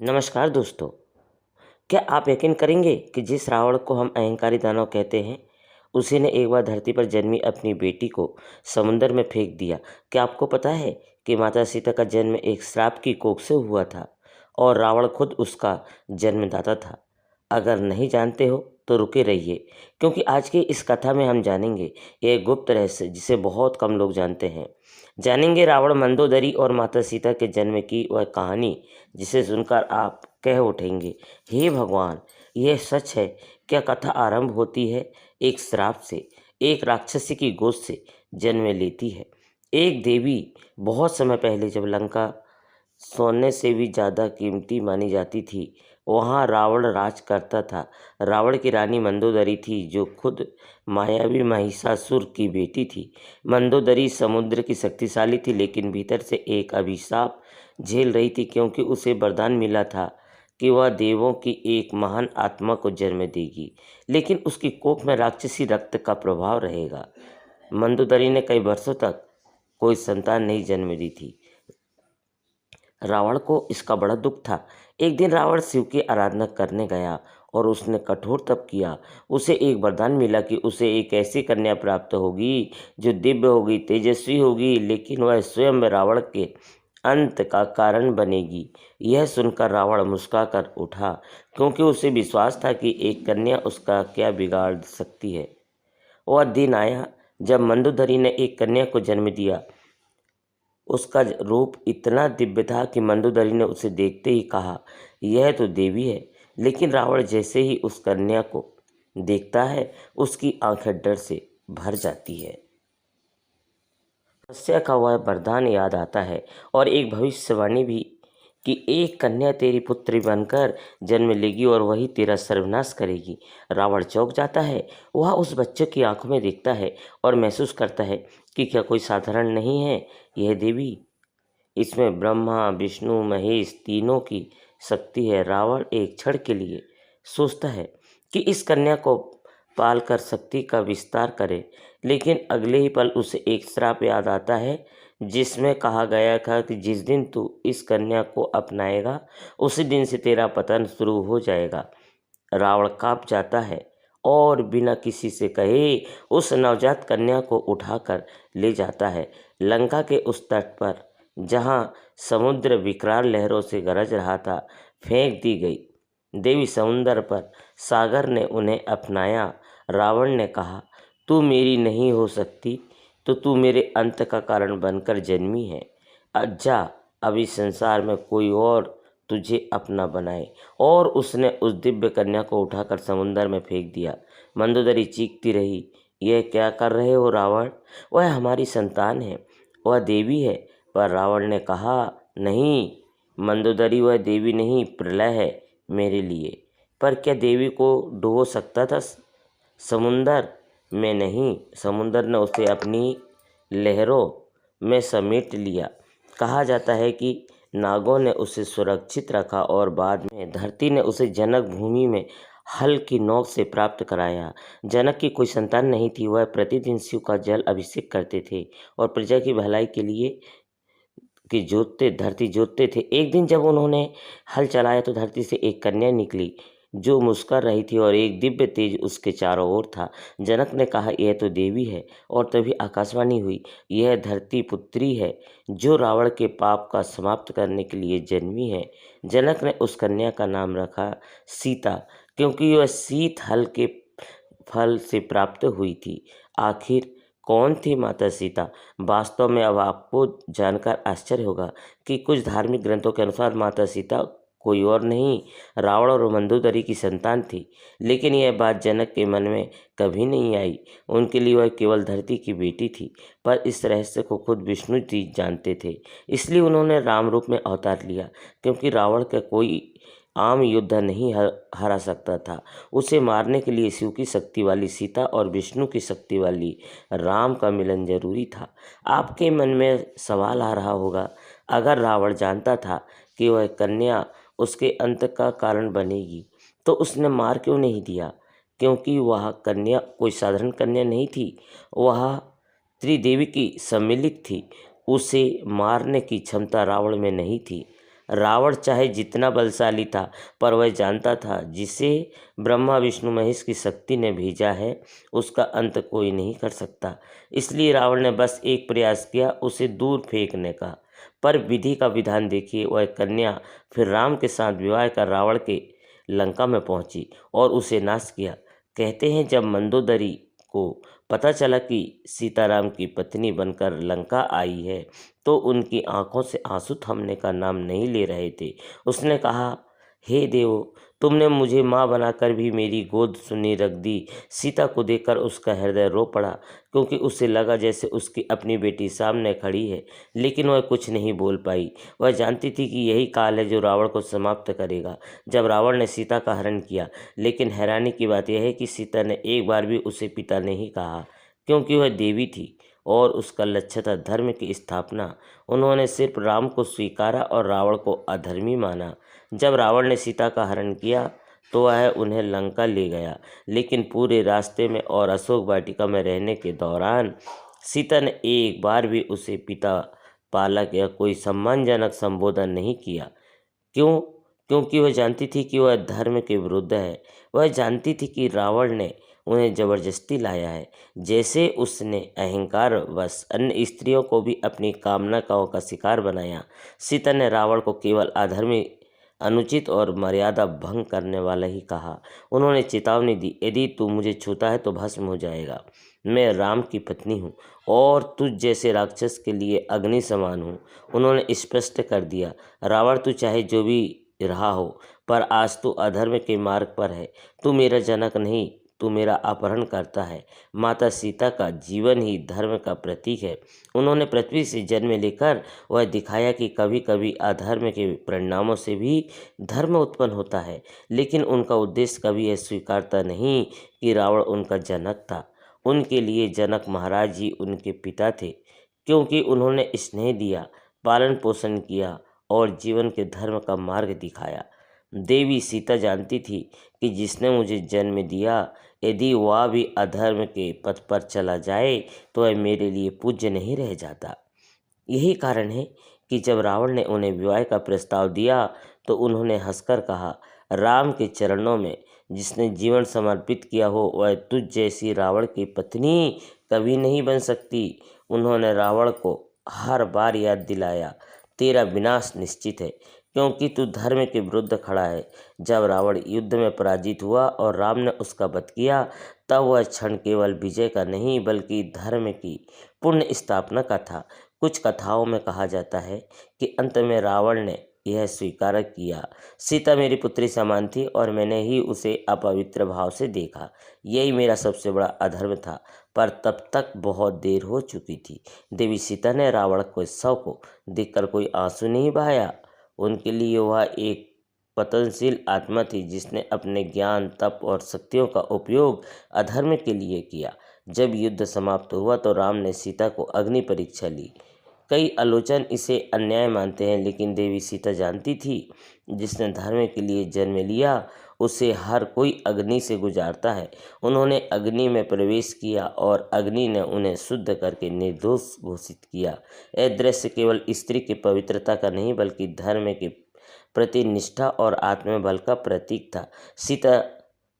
नमस्कार दोस्तों। क्या आप यकीन करेंगे कि जिस रावण को हम अहंकारी दानव कहते हैं, उसी ने एक बार धरती पर जन्मी अपनी बेटी को समुंदर में फेंक दिया। क्या आपको पता है कि माता सीता का जन्म एक श्राप की कोख से हुआ था और रावण खुद उसका जन्मदाता था? अगर नहीं जानते हो तो रुके रहिए, क्योंकि आज की इस कथा में हम जानेंगे एक गुप्त रहस्य जिसे बहुत कम लोग जानते हैं। जानेंगे रावण मंदोदरी और माता सीता के जन्म की वह कहानी जिसे सुनकर आप कह उठेंगे, हे भगवान, यह सच है। क्या कथा आरंभ होती है एक श्राप से, एक राक्षसी की गोद से जन्म लेती है। एक देवी बहुत समय पहले, जब लंका सोने से भी ज़्यादा कीमती मानी जाती थी, वहाँ रावण राज करता था। रावण की रानी मंदोदरी थी, जो खुद मायावी महिषासुर की बेटी थी। मंदोदरी समुद्र की शक्तिशाली थी, लेकिन भीतर से एक अभिशाप झेल रही थी, क्योंकि उसे वरदान मिला था कि वह देवों की एक महान आत्मा को जन्म देगी, लेकिन उसकी कोख में राक्षसी रक्त का प्रभाव रहेगा। मंदोदरी ने कई वर्षों तक कोई संतान नहीं जन्म दी थी। रावण को इसका बड़ा दुख था। एक दिन रावण शिव की आराधना करने गया और उसने कठोर तप किया। उसे एक वरदान मिला कि उसे एक ऐसी कन्या प्राप्त होगी जो दिव्य होगी, तेजस्वी होगी, लेकिन वह स्वयं रावण के अंत का कारण बनेगी। यह सुनकर रावण मुस्कुराकर उठा, क्योंकि उसे विश्वास था कि एक कन्या उसका क्या बिगाड़ सकती है। वह दिन आया जब मंदोदरी ने एक कन्या को जन्म दिया। उसका रूप इतना दिव्य था कि मंदोदरी ने उसे देखते ही कहा, यह तो देवी है। लेकिन रावण जैसे ही उस कन्या को देखता है, उसकी आंखें डर से भर जाती है। तपस्या का वह वरदान याद आता है और एक भविष्यवाणी भी कि एक कन्या तेरी पुत्री बनकर जन्म लेगी और वही तेरा सर्वनाश करेगी। रावण चौंक जाता है। वह उस बच्चे की आंखों में देखता है और महसूस करता है कि क्या कोई साधारण नहीं है यह देवी। इसमें ब्रह्मा, विष्णु, महेश तीनों की शक्ति है। रावण एक क्षण के लिए सोचता है कि इस कन्या को पालकर शक्ति का विस्तार करे, लेकिन अगले ही पल उसे एक श्राप याद आता है, जिसमें कहा गया था कि जिस दिन तू इस कन्या को अपनाएगा, उसी दिन से तेरा पतन शुरू हो जाएगा। रावण कांप जाता है और बिना किसी से कहे उस नवजात कन्या को उठाकर ले जाता है लंका के उस तट पर, जहाँ समुद्र विकराल लहरों से गरज रहा था। फेंक दी गई देवी समुद्र पर। सागर ने उन्हें अपनाया। रावण ने कहा, तू मेरी नहीं हो सकती, तो तू मेरे अंत का कारण बनकर जन्मी है। जा, अभी संसार में कोई और तुझे अपना बनाए। और उसने उस दिव्य कन्या को उठाकर समुद्र में फेंक दिया। मंदोदरी चीखती रही, यह क्या कर रहे हो रावण? वह हमारी संतान है, वह देवी है। पर रावण ने कहा, नहीं मंदोदरी, वह देवी नहीं, प्रलय है मेरे लिए। पर क्या देवी को डुबो सकता था समुंदर में? नहीं, समुंदर ने उसे अपनी लहरों में समेट लिया। कहा जाता है कि नागों ने उसे सुरक्षित रखा और बाद में धरती ने उसे जनक भूमि में हल की नोक से प्राप्त कराया। जनक की कोई संतान नहीं थी। वह प्रतिदिन शिव का जल अभिषेक करते थे और प्रजा की भलाई के लिए धरती जोतते थे। एक दिन जब उन्होंने हल चलाया तो धरती से एक कन्या निकली जो मुस्कुरा रही थी और एक दिव्य तेज उसके चारों ओर था। जनक ने कहा, यह तो देवी है। और तभी आकाशवाणी हुई, यह धरती पुत्री है जो रावण के पाप का समाप्त करने के लिए जन्मी है। जनक ने उस कन्या का नाम रखा सीता, क्योंकि वह शीत हल के फल से प्राप्त हुई थी। आखिर कौन थी माता सीता? वास्तव में अब आपको जानकर आश्चर्य होगा कि कुछ धार्मिक ग्रंथों के अनुसार माता सीता कोई और नहीं, रावण और मंदोदरी की संतान थी। लेकिन यह बात जनक के मन में कभी नहीं आई। उनके लिए वह केवल धरती की बेटी थी। पर इस रहस्य को खुद विष्णु जी जानते थे, इसलिए उन्होंने राम रूप में अवतार लिया, क्योंकि रावण का कोई आम योद्धा नहीं हरा सकता था। उसे मारने के लिए शिव की शक्ति वाली सीता और विष्णु की शक्ति वाली राम का मिलन जरूरी था। आपके मन में सवाल आ रहा होगा, अगर रावण जानता था कि वह कन्या उसके अंत का कारण बनेगी, तो उसने मार क्यों नहीं दिया? क्योंकि वह कन्या कोई साधारण कन्या नहीं थी, वह त्रिदेवी की सम्मिलित थी। उसे मारने की क्षमता रावण में नहीं थी। रावण चाहे जितना बलशाली था, पर वह जानता था जिसे ब्रह्मा विष्णु महेश की शक्ति ने भेजा है, उसका अंत कोई नहीं कर सकता। इसलिए रावण ने बस एक प्रयास किया, उसे दूर फेंकने का। पर विधि का विधान देखिए, वह कन्या फिर राम के साथ विवाह कर रावण के लंका में पहुंची और उसे नाश किया। कहते हैं जब मंदोदरी को पता चला कि सीताराम की पत्नी बनकर लंका आई है, तो उनकी आंखों से आंसू थमने का नाम नहीं ले रहे थे। उसने कहा, हे देव, तुमने मुझे माँ बनाकर भी मेरी गोद सुनी रख दी। सीता को देखकर उसका हृदय रो पड़ा, क्योंकि उसे लगा जैसे उसकी अपनी बेटी सामने खड़ी है, लेकिन वह कुछ नहीं बोल पाई। वह जानती थी कि यही काल है जो रावण को समाप्त करेगा। जब रावण ने सीता का हरण किया, लेकिन हैरानी की बात यह है कि सीता ने एक बार भी उसे पिता नहीं कहा, क्योंकि वह देवी थी और उसका लक्ष्य था धर्म की स्थापना। उन्होंने सिर्फ राम को स्वीकारा और रावण को अधर्मी माना। जब रावण ने सीता का हरण किया तो वह उन्हें लंका ले गया, लेकिन पूरे रास्ते में और अशोक वाटिका में रहने के दौरान सीता ने एक बार भी उसे पिता, पालक या कोई सम्मानजनक संबोधन नहीं किया। क्यों? क्योंकि वह जानती थी कि वह धर्म के विरुद्ध है। वह जानती थी कि रावण ने उन्हें जबरदस्ती लाया है, जैसे उसने अहंकारवश अन्य स्त्रियों को भी अपनी कामनाओं का शिकार बनाया। सीता ने रावण को केवल अधर्मी, अनुचित और मर्यादा भंग करने वाला ही कहा। उन्होंने चेतावनी दी, यदि तू मुझे छूता है तो भस्म हो जाएगा। मैं राम की पत्नी हूँ और तुझ जैसे राक्षस के लिए अग्नि समान हूँ। उन्होंने स्पष्ट कर दिया, रावण तू चाहे जो भी रहा हो, पर आज तू अधर्म के मार्ग पर है। तू मेरा जनक नहीं, तू मेरा अपहरण करता है। माता सीता का जीवन ही धर्म का प्रतीक है। उन्होंने पृथ्वी से जन्म लेकर वह दिखाया कि कभी कभी अधर्म के परिणामों से भी धर्म उत्पन्न होता है, लेकिन उनका उद्देश्य कभी यह स्वीकारता नहीं कि रावण उनका जनक था। उनके लिए जनक महाराज जी उनके पिता थे, क्योंकि उन्होंने स्नेह दिया, पालन पोषण किया और जीवन के धर्म का मार्ग दिखाया। देवी सीता जानती थी कि जिसने मुझे जन्म दिया, यदि वह भी अधर्म के पथ पर चला जाए तो वह मेरे लिए पूज्य नहीं रह जाता। यही कारण है कि जब रावण ने उन्हें विवाह का प्रस्ताव दिया तो उन्होंने हंसकर कहा, राम के चरणों में जिसने जीवन समर्पित किया हो, वह तुझ जैसी रावण की पत्नी कभी नहीं बन सकती। उन्होंने रावण को हर बार याद दिलाया, तेरा विनाश निश्चित है, क्योंकि तू धर्म के विरुद्ध खड़ा है। जब रावण युद्ध में पराजित हुआ और राम ने उसका वध किया, तब वह क्षण केवल विजय का नहीं बल्कि धर्म की पुण्य स्थापना का था। कुछ कथाओं में कहा जाता है कि अंत में रावण ने यह स्वीकार किया, सीता मेरी पुत्री समान थी और मैंने ही उसे अपवित्र भाव से देखा। यही मेरा सबसे बड़ा अधर्म था, पर तब तक बहुत देर हो चुकी थी। देवी सीता ने रावण के शव को देखकर कोई आंसू नहीं बहाया। उनके लिए वह एक पतनशील आत्मा थी जिसने अपने ज्ञान, तप और शक्तियों का उपयोग अधर्म के लिए किया। जब युद्ध समाप्त हुआ तो राम ने सीता को अग्नि परीक्षा ली। कई आलोचक इसे अन्याय मानते हैं, लेकिन देवी सीता जानती थी जिसने धर्म के लिए जन्म लिया उसे हर कोई अग्नि से गुजारता है। उन्होंने अग्नि में प्रवेश किया और अग्नि ने उन्हें शुद्ध करके निर्दोष घोषित किया। यह दृश्य केवल स्त्री की पवित्रता का नहीं बल्कि धर्म के प्रति निष्ठा और आत्मबल का प्रतीक था। सीता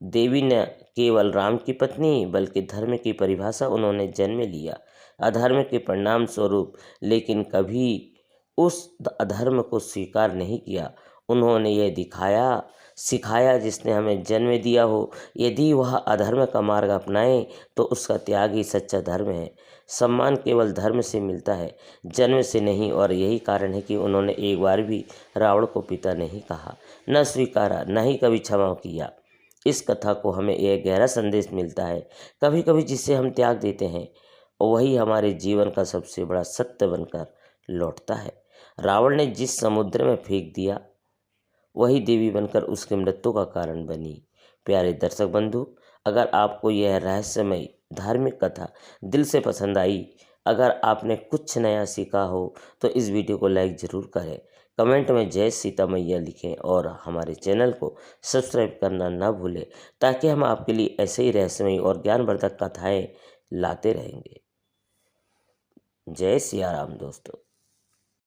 देवी न केवल राम की पत्नी बल्कि धर्म की परिभाषा उन्होंने जन्म लिया अधर्म के परिणाम स्वरूप, लेकिन कभी उस अधर्म को स्वीकार नहीं किया। उन्होंने यह सिखाया जिसने हमें जन्म दिया हो, यदि वह अधर्म का मार्ग अपनाए तो उसका त्याग ही सच्चा धर्म है। सम्मान केवल धर्म से मिलता है, जन्म से नहीं, और यही कारण है कि उन्होंने एक बार भी रावण को पिता नहीं कहा, न स्वीकारा, न ही कभी क्षमा किया। इस कथा को हमें यह गहरा संदेश मिलता है, कभी कभी जिसे हम त्याग देते हैं वही हमारे जीवन का सबसे बड़ा सत्य बनकर लौटता है। रावण ने जिस समुद्र में फेंक दिया वही देवी बनकर उसकी मृत्यु का कारण बनी। प्यारे दर्शक बंधु, अगर आपको यह रहस्यमय धार्मिक कथा दिल से पसंद आई, अगर आपने कुछ नया सीखा हो, तो इस वीडियो को लाइक ज़रूर करें, कमेंट में जय सीता मैया लिखें और हमारे चैनल को सब्सक्राइब करना ना भूलें, ताकि हम आपके लिए ऐसे ही रहस्यमय और ज्ञानवर्धक कथाएं लाते रहेंगे। जय सिया राम दोस्तों।